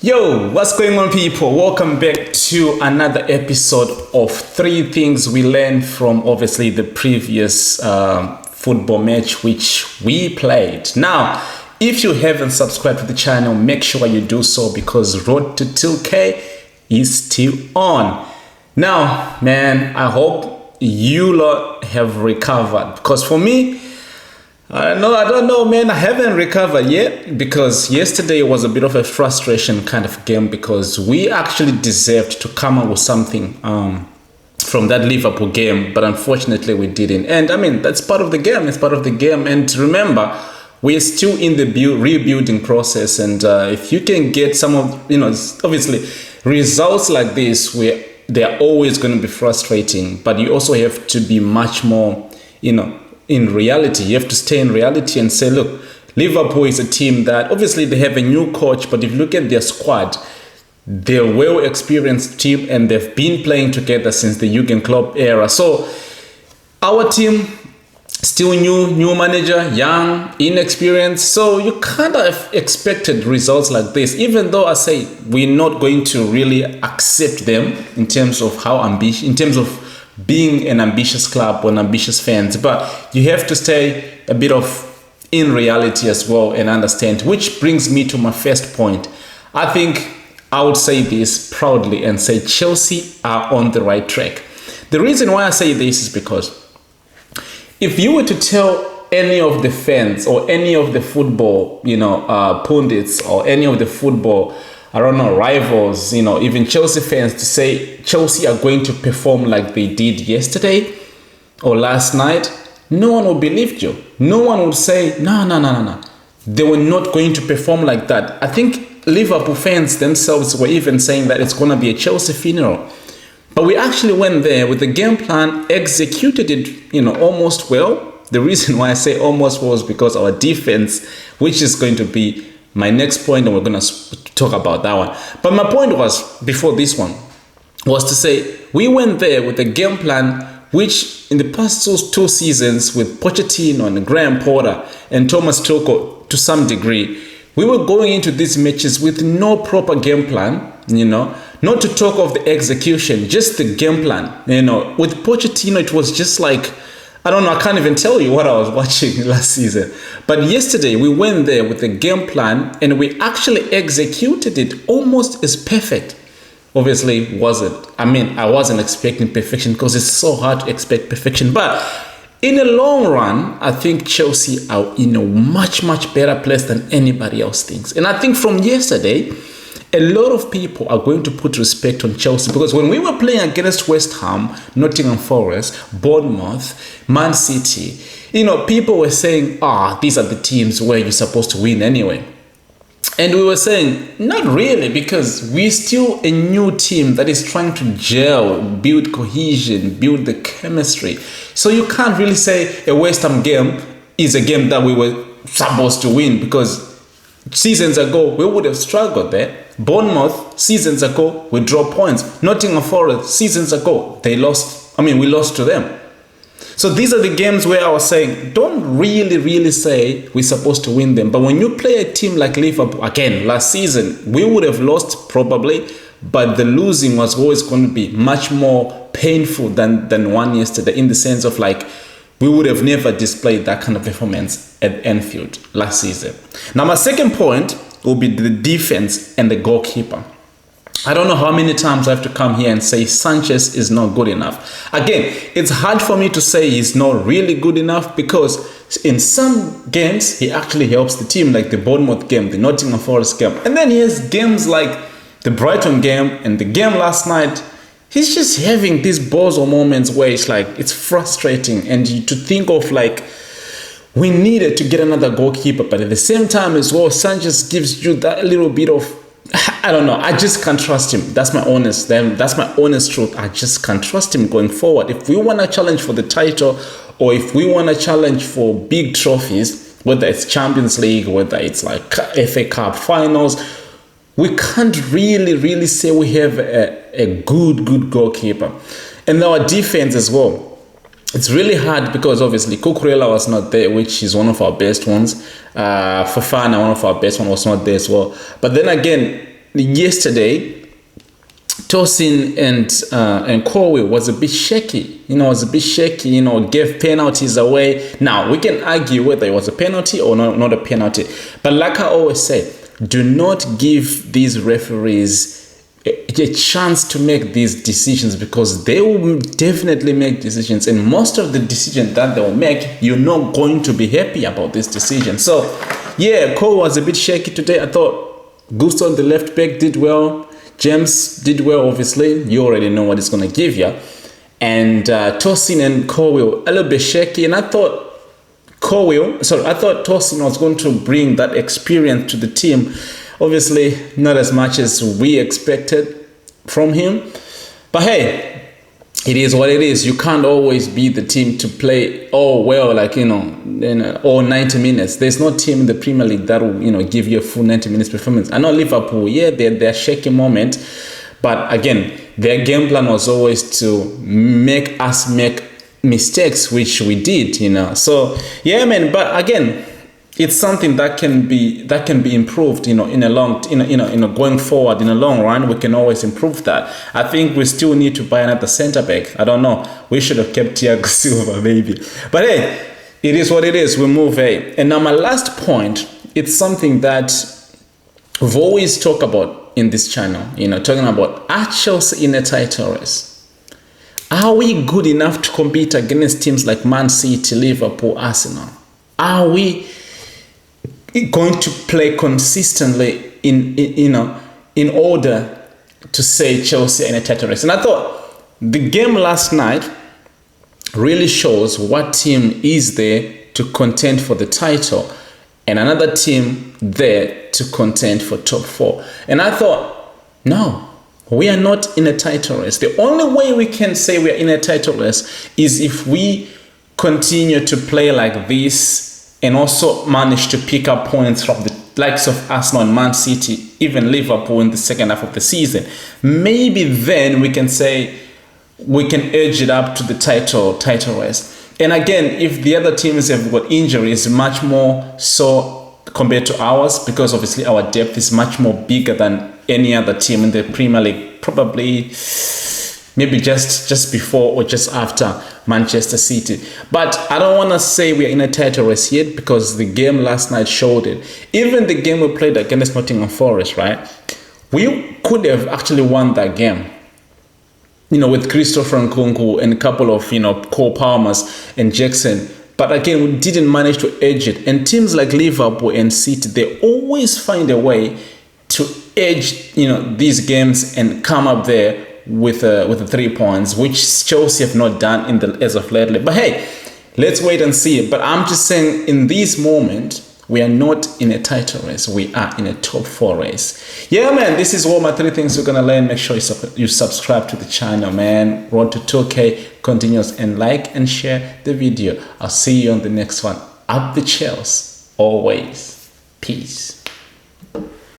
Yo, what's going on, people? Welcome back to another episode of 3 things we learned from obviously the previous football match which we played. Now, if you haven't subscribed to the channel, make sure you do so because Road to 2K is still on. Now, man, I hope you lot have recovered because for me, I don't know, man. I haven't recovered yet because yesterday was a bit of a frustration kind of game because we actually deserved to come up with something from that Liverpool game, but unfortunately we didn't. And I mean, that's part of the game. It's part of the game. And remember, we're still in the rebuilding process. And if you can get some of, obviously results like this, they're always going to be frustrating, but you also have to be much more, in reality. You have to stay in reality and say, look, Liverpool is a team that obviously they have a new coach, but if you look at their squad, they're a well-experienced team and they've been playing together since the Jurgen Klopp era. So our team, still new manager, young, inexperienced. So you kind of expected results like this, even though I say we're not going to really accept them in terms of being an ambitious club or an ambitious fans, but you have to stay a bit of in reality as well and understand, which brings me to my first point. I think I would say this proudly and say Chelsea are on the right track. The reason why I say this is because if you were to tell any of the fans or any of the football, pundits or any of the football rivals, even Chelsea fans to say Chelsea are going to perform like they did yesterday or last night, no one would believe you. No one would say, no. They were not going to perform like that. I think Liverpool fans themselves were even saying that it's going to be a Chelsea funeral. But we actually went there with the game plan, executed it, almost well. The reason why I say almost was because our defense, which is going to be my next point, and we're going to talk about that one. But my point was, before this one, was to say we went there with a game plan which in the past 2 seasons with Pochettino and Graham Potter and Thomas Tuchel to some degree, we were going into these matches with no proper game plan, not to talk of the execution, just the game plan. With Pochettino, it was just like, I can't even tell you what I was watching last season. But yesterday, we went there with a game plan and we actually executed it almost as perfect. Obviously, wasn't. I wasn't expecting perfection because it's so hard to expect perfection. But in the long run, I think Chelsea are in a much, much better place than anybody else thinks. And I think from yesterday, a lot of people are going to put respect on Chelsea because when we were playing against West Ham, Nottingham Forest, Bournemouth, Man City, people were saying, these are the teams where you're supposed to win anyway. And we were saying, not really, because we're still a new team that is trying to gel, build cohesion, build the chemistry. So you can't really say a West Ham game is a game that we were supposed to win because seasons ago, we would have struggled there. Bournemouth, seasons ago, we dropped points. Nottingham Forest, seasons ago, we lost to them. So these are the games where I was saying, don't really say we're supposed to win them. But when you play a team like Liverpool, again, last season, we would have lost probably, but the losing was always going to be much more painful than one yesterday in the sense of we would have never displayed that kind of performance at Anfield last season. Now, my second point will be the defense and the goalkeeper. I don't know how many times I have to come here and say Sanchez is not good enough. Again, it's hard for me to say he's not really good enough because in some games, he actually helps the team, like the Bournemouth game, the Nottingham Forest game. And then he has games like the Brighton game and the game last night. He's just having these balls or moments where it's frustrating. And to think of we needed to get another goalkeeper, but at the same time as well, Sanchez gives you that little bit of, I don't know, I just can't trust him. That's my honest truth. I just can't trust him going forward. If we want to challenge for the title or if we want to challenge for big trophies, whether it's Champions League, whether it's FA Cup finals, we can't really say we have a good goalkeeper. And our defense as well. It's really hard because obviously Cucurella was not there, which is one of our best ones. Fofana, one of our best ones, was not there as well. But then again, yesterday, Tosin and Corey was a bit shaky. Gave penalties away. Now we can argue whether it was a penalty or not a penalty. But like I always say, do not give these referees a chance to make these decisions, because they will definitely make decisions, and most of the decisions that they will make, you're not going to be happy about this decision. So yeah, Cole was a bit shaky today. I thought Gusto, the left back, did well. James did well, obviously. You already know what it's going to give you. And Tosin and Cole were a little bit shaky, and I thought Tosin was going to bring that experience to the team. Obviously, not as much as we expected from him. But hey, it is what it is. You can't always be the team to play all 90 minutes. There's no team in the Premier League that will, give you a full 90 minutes performance. I know Liverpool, they're shaky moment. But again, their game plan was always to make us make mistakes, which we did, So yeah, man. But again, it's something that can be improved, in going forward in a long run. We can always improve that. I think we still need to buy another centre back. I don't know. We should have kept Thiago Silva maybe. But hey, it is what it is. We move. And now my last point. It's something that we've always talked about in this channel. Talking about, are Chelsea in a title race? Are we good enough to compete against teams like Man City, Liverpool, Arsenal? Are we going to play consistently in order to say Chelsea in a title race? And I thought the game last night really shows what team is there to contend for the title and another team there to contend for top 4. And I thought, no, we are not in a title race. The only way we can say we are in a title race is if we continue to play like this and also manage to pick up points from the likes of Arsenal and Man City, even Liverpool in the second half of the season. Maybe then we can say we can edge it up to the title race. And again, if the other teams have got injuries, much more so compared to ours, because obviously our depth is much more bigger than any other team in the Premier League, probably maybe just before or just after Manchester City. But I don't want to say we are in a title race yet, because the game last night showed it. Even the game we played against Nottingham Forest, right? We could have actually won that game, with Christopher Nkunku and a couple of, Cole Palmers and Jackson. But again, we didn't manage to edge it. And teams like Liverpool and City, they always find a way to edge, these games and come up there with the 3 points, which Chelsea have not done as of lately. But hey, let's wait and see. But I'm just saying, in this moment, we are not in a title race. We are in a top 4 race. Yeah, man, this is all my 3 things you're gonna learn. Make sure you subscribe to the channel, man. Road to 2K continues, and like and share the video. I'll see you on the next one. Up the Chelsea, always. Peace.